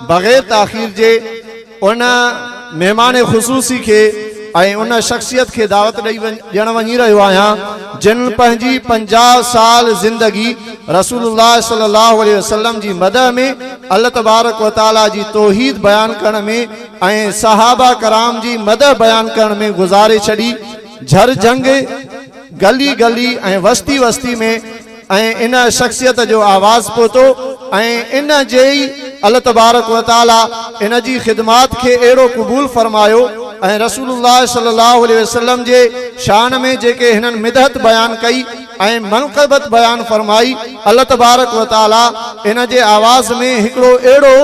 बग़ैर ताख़ीर जे उन मेहमान ख़ुसूसी के उन शख्सियत के दावत ॾियण वञी रहियो आहियां जिन पंहिंजी 50 साल ज़िंदगी रसूलुल्लाह सल्लल्लाहु अलैहि वसल्लम जी मदह में अल्लाह तबारक व तआला जी तौहीद बयान करण में ऐं सहाबा कराम जी मदह बयान करण में गुज़ारे छॾी। झर जंग गली गली ऐं वस्ती वस्ती में इन शख्सियत जो आवाज़ पहुतो इन जे ही अल्लाह तबारक व तआला इन जी ख़िदमात के अहिड़ो क़बूल फरमायो ऐं रसूलुल्लाह सल्लल्लाहु अलैहि वसल्लम जे शान में जेके हिननि मिदहत बयान कई ऐं मनक़बत बयान फरमाई, अल्लाह तबारक व तआला इन जे आवाज़ में हिकिड़ो अहिड़ो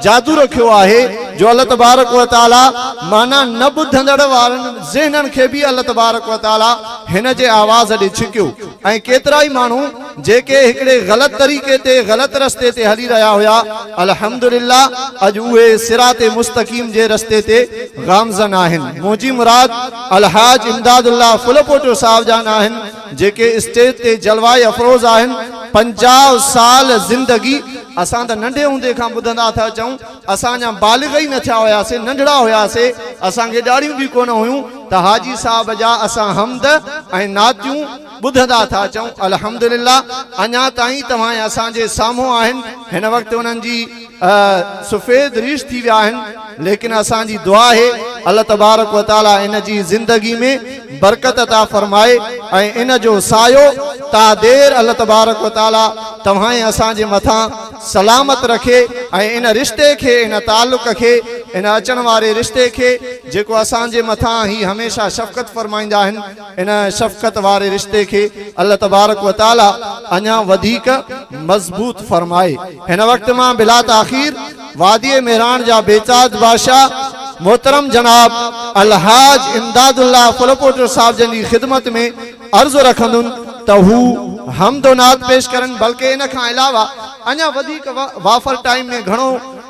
जादू रखियो आहे जो अल्लाह तबारक व तआला माना न ॿुधंदड़ वारनि ज़हननि खे बि अल्लाह तबारक व तआला हिन जे आवाज़ ॾे छिकियो। ऐं केतिरा ई माण्हू जेके हिकिड़े ग़लत तरीक़े ते ग़लत रस्ते ते हली रहिया हुया, अल्हम्दुलिल्लाह अॼु उहे सिराते मुस्तक़ीम जे रस्ते ते गामज़न आहिनि। मुंहिंजी मुराद अलहाज इमदादुल्लाह फुलपोटो साहब जान आहिनि जेके स्टेज ते जलवाए अफरोज़ आहिनि। 50 साल ज़िंदगी असां त नंढे हूंदे खां ॿुधंदा था अचूं, असां अञा बालिग़ ई न थिया हुयासीं, नंढड़ा हुयासीं, असांखे ॾाढ़ियूं बि कोन हुयूं त हाजी साहब जा असां हमद ऐं नातियूं ॿुधंदा था अचूं। अल्हम्दुलिल्लाह अञा ताईं तव्हां असांजे साम्हूं आहिनि। हिन वक़्तु उन्हनि जी सफ़ेद रीश थी विया आहिनि, लेकिन असांजी दुआ आहे अल्लाह तबारक व तआला इन जी ज़िंदगी में बरकत अता फरमाए ऐं इन जो सायो तादेर अल्लाह तबारक व तआला तव्हां असांजे मथां सलामत रखे ऐं इन रिश्ते के इन ताल्लुक़ के इन अचण वारे रिश्ते के जेको असांजे मथां ही हमेशा शफ़क़त फरमाईंदा आहिनि, इन शफ़क़त वारे रिश्ते के अल्लाह तबारक व तआला अञा वधीक मज़बूत फरमाए। हिन वक़्त मां बिला ताख़ीर वादी मेहरान जा बेताज बादशाह मोहतरम जनाब अलहाज इमदादुल्लाह फुलपोटो साहब जन जी ख़िदमत में अर्ज़ रखंदुनि त हू हमदो नात पेश करन, बल्कि इन खां अलावा अञा वधीक वाफर टाइम में घणो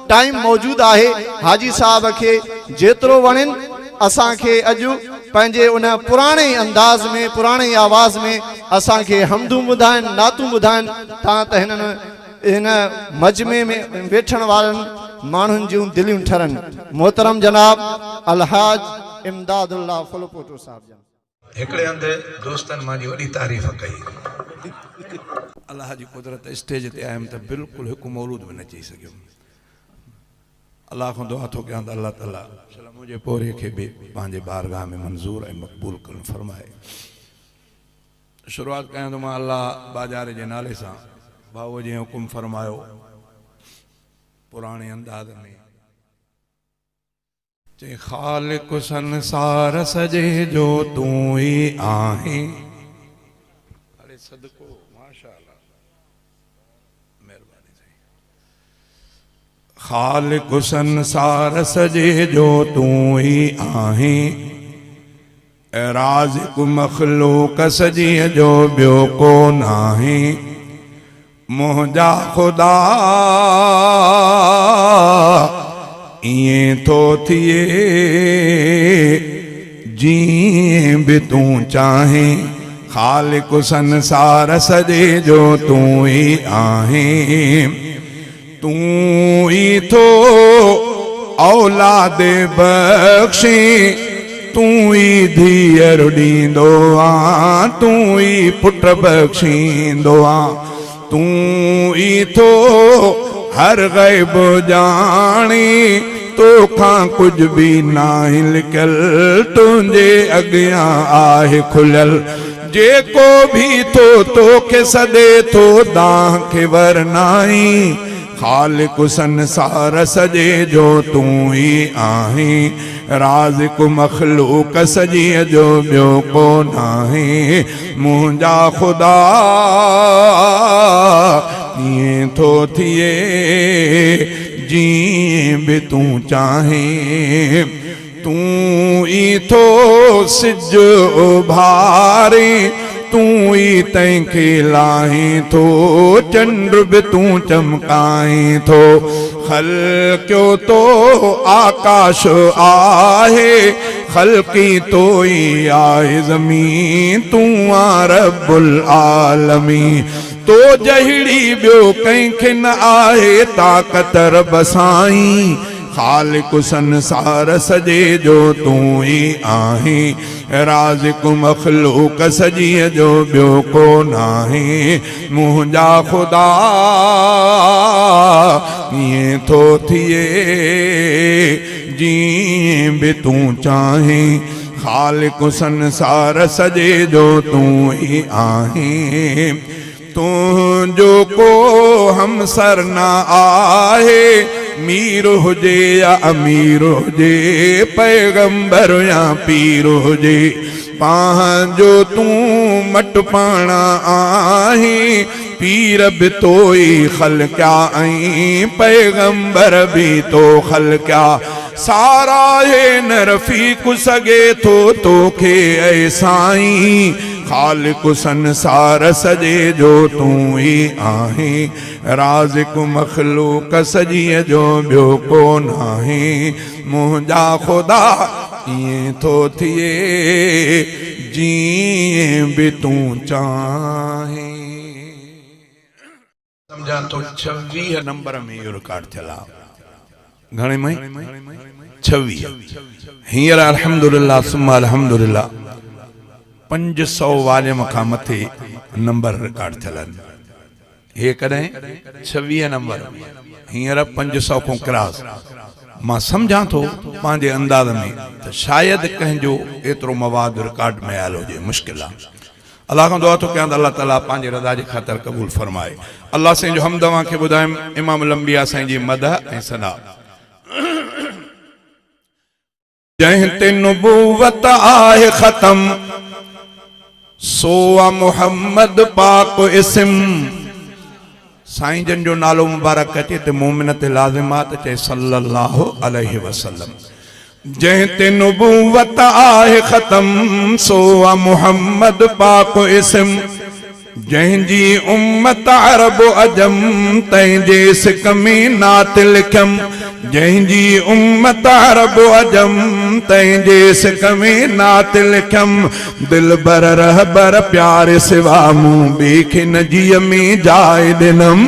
टाइम मौजूद आहे। हाजी साहब के जेतिरो वणेनि असांखे अॼु पंहिंजे उन पुराणे अंदाज़ में पुराणे आवाज़ में असांखे हमदूं ॿुधाइनि, नातूं ॿुधाइनि। तव्हां त हिननि इन मजमे में वेठण वारनि माण्हुनि जूं दिलियूं ठरनि। मोहतरम जनाब अलहाज इमदादुल्लाह फुलपोटो साहब जन हिकिड़े हंधि दोस्तनि मां जी वॾी तारीफ़ कई। अलाह जी कुदरत स्टेज ते आयुमि त बिल्कुलु हिकु मौलूद बि न चई सघियुमि। अलाह खां दुआ थो कयां त अल्लाह ताला मुंहिंजे पोरे खे बि पंहिंजे बारगाह में मंज़ूर ऐं मक़बूल करणु फरमाए। शुरूआत कयां थो मां अल्लाह बाजारे जे नाले सां। भाऊ जी हुकुम फरमायो पुराणे अंदाज़ में चे ख़ालिक़ संसार सजे जो तू ही आहे। अरे सदको माशाअल्लाह मेहरबानी सही। ख़ालिक़ संसार सजे जो तू ही आहे, राज़िक़ मख़लूक़ सजी जो ॿियो को नाहे। मुंहिंजा ख़ुदा इएं थो थिए जीअं बि तूं चाहे। ख़ालिक़ संसार सजे जो तूं ही आहे, तूं ही थो औलाद बख़्शे, तूं ही धीअर ॾींदो आ, तूं ही पुट बख़्शींदो आ, तूं ही थो हर ग़ैब जाने, तोखां कुछ भी नाहे लिखल, तुंहिंजे अॻियां आहे खुलियल। जेको भी थो तोखे सॾे थो दाह खे वरनाई। ख़ालिक़ संसार सजे जो तूं ही आहे, राज़िक़ मख़लूक़ सजी जो ॿियो को नाहे। मुंहिंजा ख़ुदा ईअं थो थिए जीअं बि तूं चाहे। तूं ही थो सिज उभारे, तूं ही तंहिंखे लाहे थो, चंड बि तूं चमकाए थो। ख़ल्क़ियो तो आकाश आहे, ख़ल्क़ी तो ही आहे ज़मीन, तूं आ रब्बुल आलमीन। तो जहिड़ी ॿियो कंहिंखे न आहे ताक़त रब साईं ख़ालिक़ संसार सॼे जो तूं ई आहीं राज़िक़ मख़लूक़ सॼीअ जो ॿियो को नाहे मुंहिंजा ख़ुदा ईअं थो थिए जीअं बि तूं चाहीं ख़ालिक़ संसार सॼे जो तूं ई आहीं तुंहिंजो को हमसर न आहे मीर हुजे या अमीर हुजे पैगंबर या पीर हुजे पंहिंजो तूं मट पाणा आहीं पीर बि तो ई ख़लक़िया ऐं पैगंबर बि तो ख़लक़िया सारा हे न रफ़ीक सघे थो तोखे ऐं साईं ख़ालिक़ संसार सॼे जो तूं ई आहीं राज़िक़ मख़लूक़ सॼीअ जो ॿियो को नाहे मुंहिंजा ख़ुदा ईअं थो थिए जीअं बि तूं चाहीं सम्झां तो 26 नंबर में इहो रिकॉर्ड थियल आहे घणे में 26 हींअर अल्हम्दुलिल्लाह सुम्मा अल्हम्दुलिल्लाह 500 वालियम खां मथे नंबर रिकॉर्ड थियल आहिनि हे कॾहिं 26 नंबर हींअर 500 खां क्रॉस मां सम्झां थो पंहिंजे अंदाज़ में त शायदि कंहिंजो एतिरो मवाद रिकॉर्ड में आयल हुजे मुश्किल आहे अल्लाह खां दुआ थो कयां त अल्लाह ताला पंहिंजे रज़ा जे ख़ातिर क़बूल फरमाए अल्लाह साईं जो हमदवा खे ॿुधायूं इमाम लंबिया साईं जी मदह ऐं सना जंहिं ते नुबुवत आहे ख़तम सो आ मुहम्मद पाक इस्म साईं जन जो नालो मुबारक अचे ते मोमिन ते लाज़िमात चए सल्लल्लाहु अलैहि वसल्लम जंहिं ते नुबुवत आहे ख़तम सो आ मुहम्मद पाक इस्म जंहिंजी उम्मत अरब अजम तंहिंजे सिक में नात लिखियम जंहिंजी उम्मत अरब अजम तंहिंजे सिक में नात लिखियम दिल बर रहबर प्यारे सिवा मूं ॿिए खे न जीअ में जाइ ॾिनम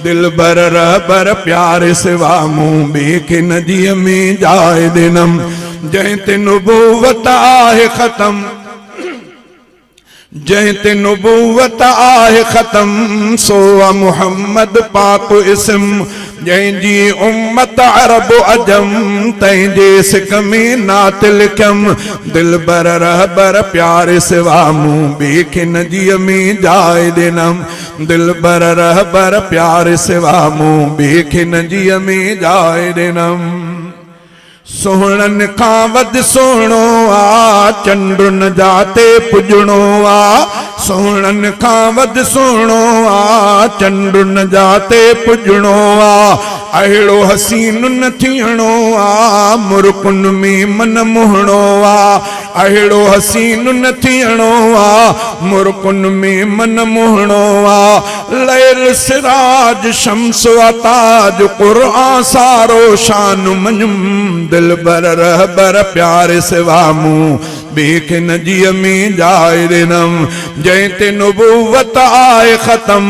दिल बर रहबर प्यारे सिवा मूं ॿिए खे न जीअ में जाइ ॾिनम जंहिं ते नुबुवत आहे ख़तम जंहिं ते नुबुवत आहे ख़तम सो आ मुहम्मद पाक इस्म जंहिंजी उम्मत अरब अजम तंहिंजे सिक में नात लिखियम दिल बर रहबर प्यारे सिवा मूं ॿिए खे न जीअ में जाइ ॾिनम दिल बर रहबर प्यारे सिवा मूं ॿिए खे न जीअ में जाइ ॾिनम सोहणन खां वध सोहणो आ चंडु न जाते पुॼणो आ सोहणन खां वध सोहणो आ चंडु न जाते पुॼणो आ अहिड़ो हसीन न थियणो आ मुर्कुन में मन मोहणो आ अहिड़ो हसीन न थियणो आ मुर्कुन में मन मोहणो आ लैल सिराज शम्स ताज क़ुरआन सारो शान मञुम दिल बर रहबर प्यारे सिवा मूं ॿिए खे न जीअ में जाइ ॾिनम जंहिं ते नुबुवत आहे ख़तम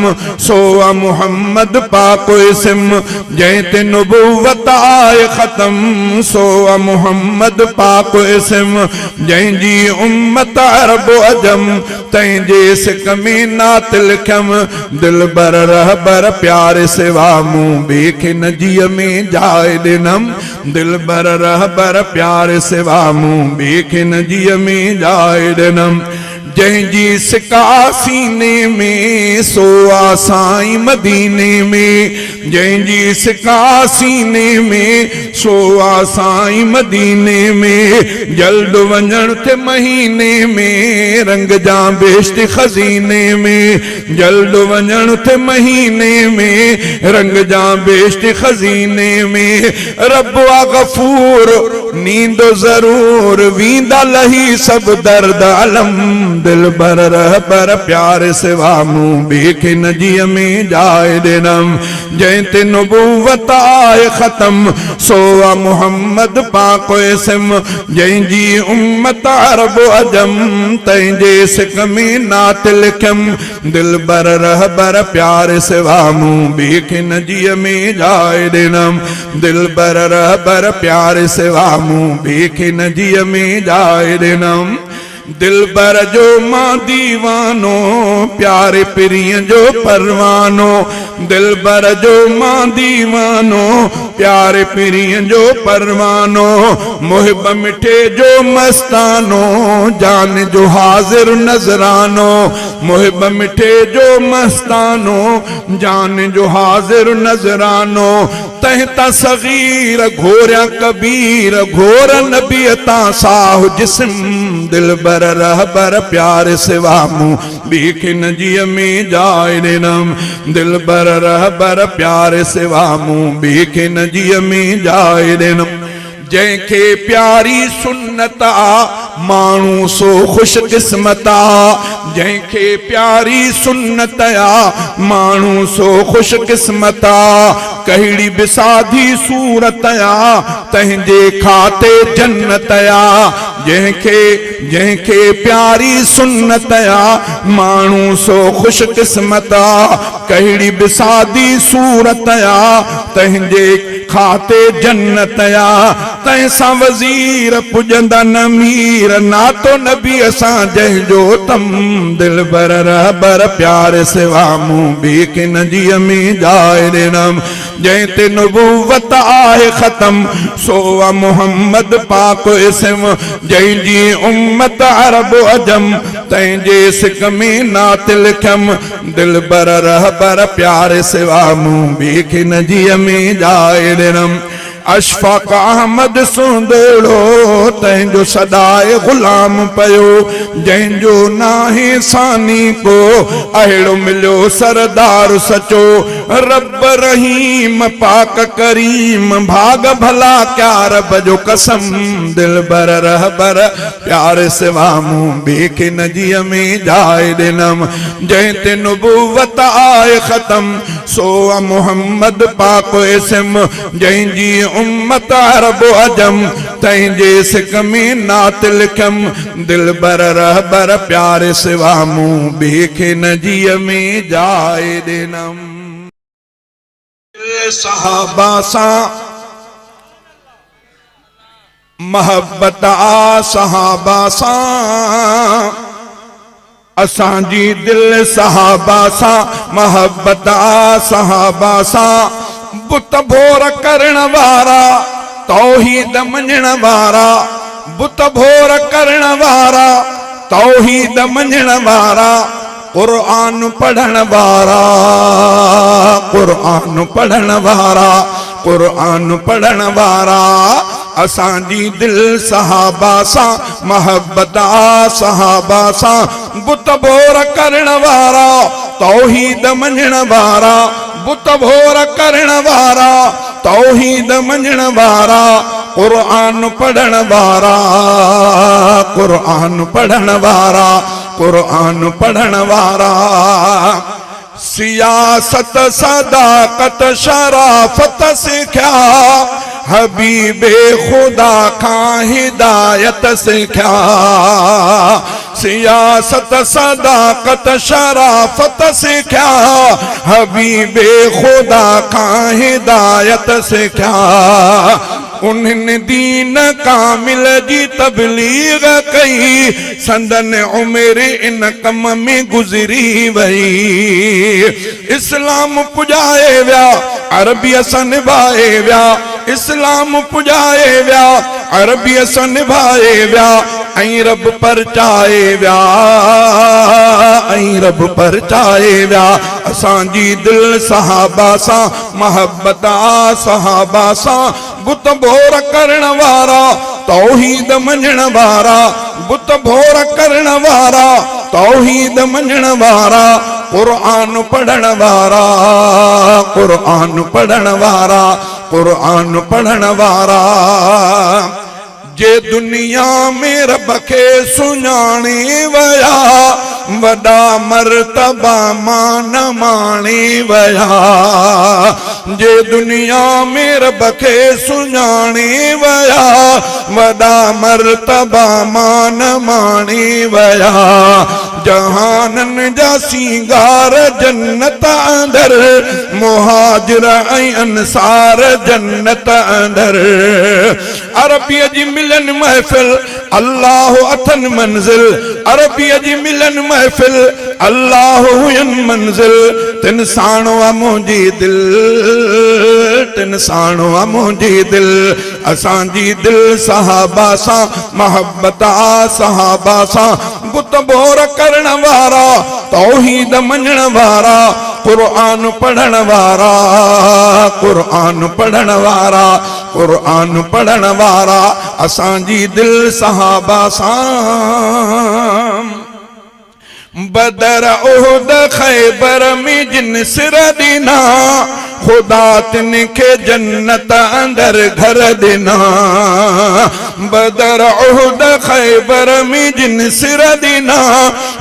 सो आ मुहम्मद पाक इस्म जंहिं ते नुबुवत आहे ख़तम सो आ मुहम्मद पाक इस्म जंहिंजी उम्मत अरब अजम तंहिंजे सिक में नात लिखियम दिल बर रहबर प्यारे सिवा मूं ॿिए खे न जीअ में जाइ ॾिनम दिल बर रहबर प्यारे सिवा मूं ॿिए खे न जीअ में जाइ ॾिनम जंहिंजी सिका सीने में सो आ साईं मदीने में जंहिंजी सिका सीने में सो आ साईं मदीने में जल्द वञण थे महीने में रंग जा बेश्त खजीने में जल्द वञण थे महीने में रंग जा बेश्त खजीने में रब आ गफूर नींद जरूर वींदा लही सब दर्द अलम दिल बर रहबर प्यार सिवा मूं बेखे न जी में जाए देनम जैं ते नबूवत आए खत्म सोवा मोहम्मद पाको सिम जैं जी उम्मत अरब अजम तैंजे सिक में नात लिखम दिल बर रहबर प्यार सिवा मूं बेखे न जी में जाए देनम दिल बर रहबर प्यार सिवा मूं बेखे न जी में जाए देनम दिल बर जो मां दीवानो प्यारे पिरिय जो परवानो दिल बर जो मां दीवानो प्यारे पिरिय जो परवानो मुहिब मिठे जो मस्तानो जान जो हाजिर नजरानो मुहिब मिठे जो मस्तानो जान जो हाजिर नजरानो तहता सगीर घोरिया कबीर घोर नबीता साहु जिस्म दिल बर रहबर प्यार सिवा मूं बेखे न जी में जाए देनम दिल बर रहबर प्यार सिवा मूं बेखे न जी में जाए देनम जैंखे प्यारी सुन्नत आ मानू सो खुश किस्मत आ जैंखे प्यारी सुन्नत आ मानू सो खुश किस्मत आ कहिड़ी बिसाधी सूरत आ तंहिंजे खाते जन्नत आ जैंखे प्यारी सुन्नत आ मानू सो खुश किस्मत आ कहिड़ी बिसाधी सूरत आ तंहिंजे खाते जन्नत आ तैसां वज़ीर पुजंदा न मीर नातो नबी असां जंहिंजो तम दिल बर रहबर प्यार सिवा मूं बेखे न जी में जाए देनम जैं ते नबूवत आहे खत्म सोवा मोहम्मद पाक इस्म जैं जी उम्मत अरब अजम तैंजे सिक में नात लिखम दिल बर रहबर प्यार सिवा मूं बेखे न जी में जाए देनम अशफाक अहमद सुंदड़ो तंहिंजो सदाए गुलाम पयो जंहिंजो नाहे सानी को अहिड़ो मिलियो सरदार सचो रब रहीम पाक करीम भाग भला क्या रब जो कसम दिल बर रहबर प्यार सिवा मूं बेखे न जी में जाए देनम जैं ते नबूवत आए खत्म सोवा मोहम्मद पाक इस्म जैं जी उम्मत अरब अजम तैंजे सिक में नात लिखम दिल बर रहबर प्यार सिवा मूं बेखे न जी में जाए देनम सहाबा सां मोहब्बत आ सहाबा सां असांजी दिल सहाबा सां मोहब्बत आ सहाबा सां बुत भोर करण वारा तौहीद मञण वारा बुत भोर करण वारा तौहीद मञण वारा कुरान पढ़ण वारा कुरान पढ़ण वारा कुरान पढ़ण वारा असांजी दिल सहाबा सां मोहब्बत आ सहाबा सां बुत भोर करण वारा तौहीद मञण वारा बुत भोर करण वारा तौहीद मञण वारा कुरान पढ़ण वारा कुरान पढ़ण वारा कुरान पढ़ण वारा सियासत सदाकत शराफत सिख्या हबीबे खुदा खां हिदायत सिख्या सियासत सदाकत शराफत सिख्या हबीबे खुदा खां हिदायत सिख्या उन्हनि दीन कामिल जी तबलीग कई संदन उमिरि इन कम में गुज़री वई इस्लाम पुॼाए विया अरबीअ सां निभाए विया इस्लाम पुॼाए विया अरबीअ सां निभाए विया ऐं रब परचाए विया ऐं रब परचाए विया असांजी दिल सहाबा सां मोहब्बत आ सहाबा सां बुत भोर करण वारा तौहीद मञण वारा बुत भोर करण वारा तौहीद मञण वारा कुरान पढ़ण वारा कुरान पढ़ण वारा कुरान पढ़ण वारा जे दुनिया में रब खे सुञाणे वया वॾा मर्तबा मान माणे वया जे दुनिया में रब खे सुञाणे वया वॾा मर्तबा मान माणे वया जहानन जा सिंगार जन्नत अंदर मुहाजिर ऐं अंसार जन्नत अंदर अरबीअ जी मिलन महफ़िल अल्लाह अथन मंजिल अरबीअ जी मिलन महफ़िल अल्लाह हुयन मंजिल तिन साणो आ मुंहिंजी दिल तिन साणो आ मुंहिंजी दिल असांजी दिल सहाबा सां मोहब्बत आ सहाबा सां बुत बोर करण वारा तौहीद मञण वारा कुरान पढ़ण वारा कुरान पढ़ण वारा कुरान पढ़ण वारा असांजी दिल सहाबा सां बदर उहद खैबर में जिन सिर दिना खुदा तिन के जन्नत अंदर घर देना बदर उहद खैबर में जिन सिर दिना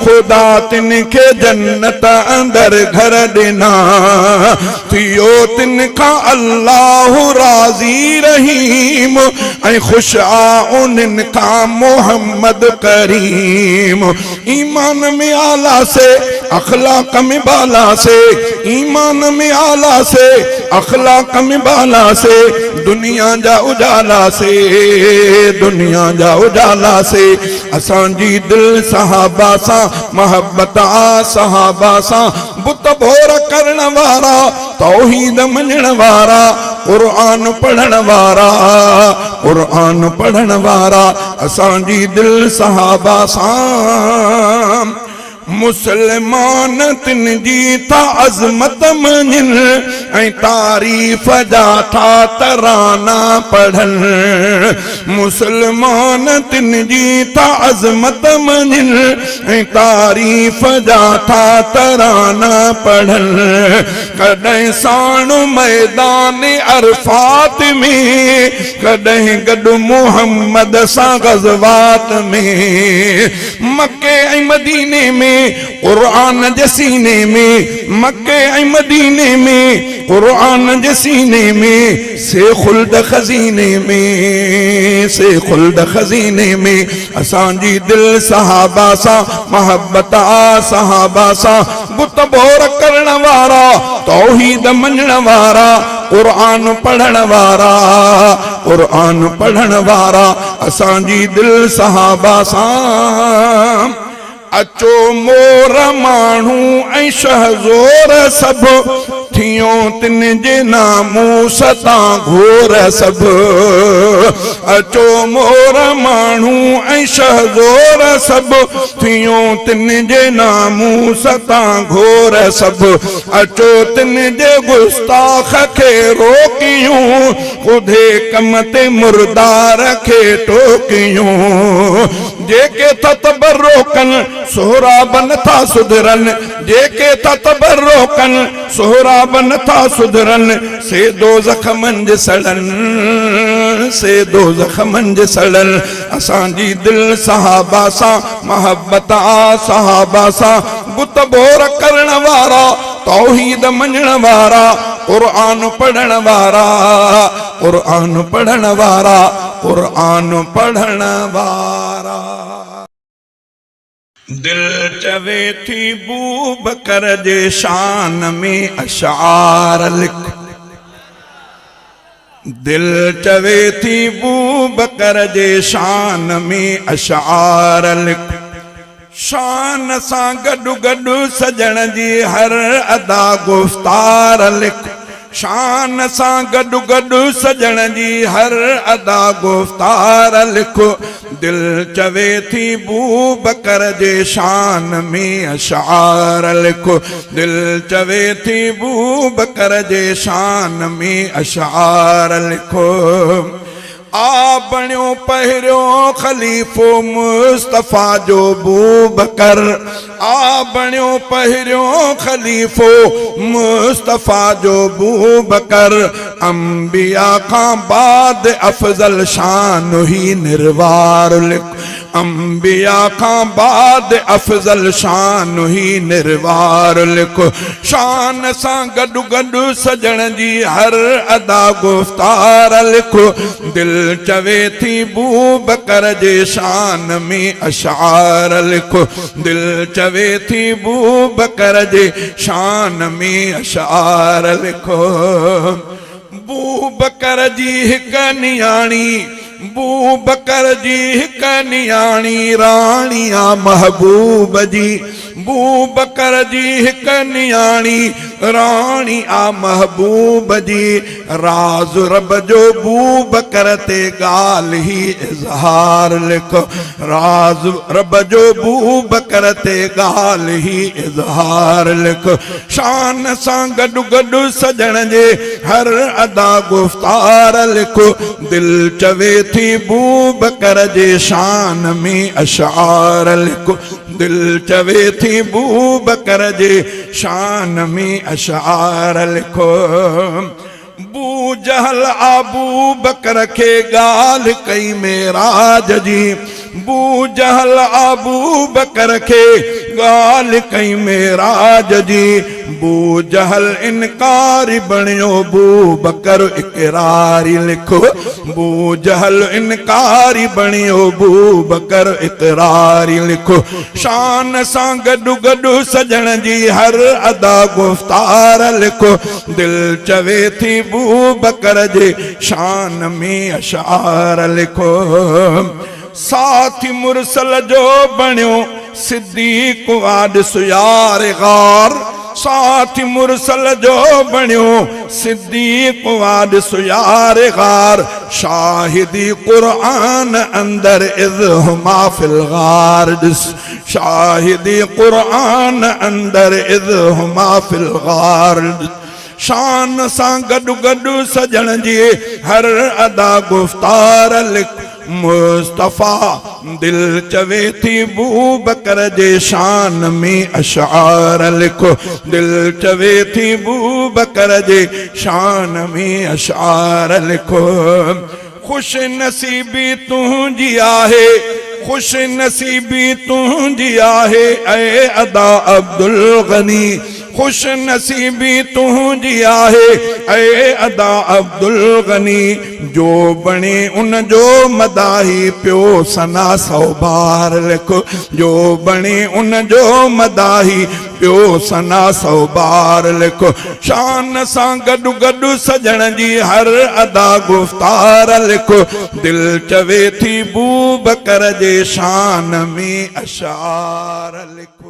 खुदा तिन के जन्नत अंदर घर देना थियो तिन का अल्लाह राजी रहीम ऐं खुश आ उन का मोहम्मद करीम ईमान में आला से अखलाक में बाला से ईमान में आला से अखलाक में बाला से दुनिया जा उजाला से दुनिया जा उजाला से असांजी दिल सहाबा सां मोहब्बत आ सहाबा सां बुत भोर करण वारा तौहीद मञण वारा कुरान पढ़ण वारा कुरान पढ़ण वारा असांजी दिल सहाबा सां मुसलमान तिन जी था अज़मत मञन ऐं तारीफ़ जा था तराना पढ़न मुसलमान तिन जी था अज़मत मञन ऐं तारीफ़ जा था तराना पढ़न कॾहिं साण मैदान अरफात में कॾहिं गॾु मुहम्मद सां ग़ज़वात में मक्के ऐं मदीने में कुरान जे सीने में मक्के ऐं मदीने में कुरान जे सीने में से खुल्द खजीने में से खुल्द खजीने में असांजी दिल सहाबा सां मोहब्बत आ सहाबा सां बुत बोर करण वारा तौहीद मञण वारा कुरान पढ़ण वारा कुरान पढ़ण वारा असांजी दिल सहाबा सां अचो मोर माण्हू ऐं शहज़ोर सभु थियो तिन जे नामूस तां घोर सभु अचो मोर माण्हू ऐं शहज़ोर सभु थियो तिन जे नामूस तां घोर सभु अचो तिन जे गुस्ताख खे रोकियूं ख़ुदे कम ते मुर्दार खे टोकियूं जेके ततबर्रो कनि सोहराब नथा सुधरन जेके ततबर्रो कनि सोहराब नथा सुधरन से दोज़ख मंझ सड़न से दोज़ख मंझ सड़न असांजी दिल सहाबा सां मोहब्बत आ सहाबा सां बुत बोर करण वारा तौहीद मञण वारा कुरान पढ़ण वारा कुरान पढ़ण वारा कुरान पढ़ण वारा दिल चवे थी बूबकर जे शान में अशार लिख दिल चवे थी बूबकर जे शान में अशार लिख शान सां गॾु गॾु सजण जी हर अदा गुफ्तार लिख शान सां गॾु गॾु सजण जी हर अदा गुफ्तार लिखो दिल चवे थी बूबकर जे शान में अशार लिखो दिल चवे थी बूबकर जे शान में अशार लिखो आ बणियो पहिरियों खलीफ़ो मुस्तफ़ा जो बूबकर आ बणियो पहिरियों खलीफ़ो मुस्तफ़ा जो बूबकर अंबिया का बाद अफजल शान ही निर्वार लिखो, अंबिया का बाद अफजल शान ही निर्वार लिखो। शान सा गडु गडु सजण जी हर अदा गुफ्तार लिखो, दिल चवे थी बू बकर जे शान में अशार लिखो, दिल चवे थी बू बकर जे शान में अशार लिखो। बू बकर जी हिक नियाणी, बू बकर जी हिक नियाणी राणिया महबूब जी, बू बकर जी हिक नियाणी राणी आ महबूब जी। राज रब जो बू बकर ते गाल ही इजहार लिखो, राज रब जो बू बकर ते गाल ही इजहार लिखो। शान सां गडु गडु सजण जे हर अदा गुफ्तार लिखो, दिल चवे थी बू बकर जे शान में अशार लिखो, दिल चवे थी बू बकर जे शान में अशार लिखो। बू जहल आबू बकर के गाल कई मेराज जी, बू जहल आबू बकर के गाल कई मेराज जी। बू जहल इनकारी बणियो बू बकर इकरारी लिखो, बू जहल इनकारी बणियो बू बकर इकरारी लिखो। शान सां गडु गडु सजण जी हर अदा गुफ्तार लिखो, दिल चवे थी बू बकर जे शान में अशार लिखो। साथी मुरसल जो बणियो सिद्दीक वाद सुयार गार, साथी मुरसल जो बणियो सिद्दीक वाद सुयार गार। शाहिदी कुरान अंदर इज़ हुमा फिल गार, शाहिदी कुरान अंदर इज़ हुमा फिल गार। शान सां गडु गडु सजण जी हर अदा गुफ्तार लिख, मुस्तफा दिल चवे थी बू बकर जे शान में अशार लिखो, दिल चवे थी बू बकर जे शान में अशार लिखो। खुश नसीबी तुझी आहे, खुश नसीबी तुझी आहे ऐ अदा अब्दुल गनी, खुश नसीबी तुझी आहे ऐ अदा अब्दुल गनी। जो बणे उन जो मदाही प्यो सना सौ बार लिखो, जो बणे उन जो मदाही प्यो सना सौ बार लिखो। शान सां गडु गडु सजण जी हर अदा गुफ्तार लिखो, दिल चवे थी बू बकर जे शान में अशार लिखो।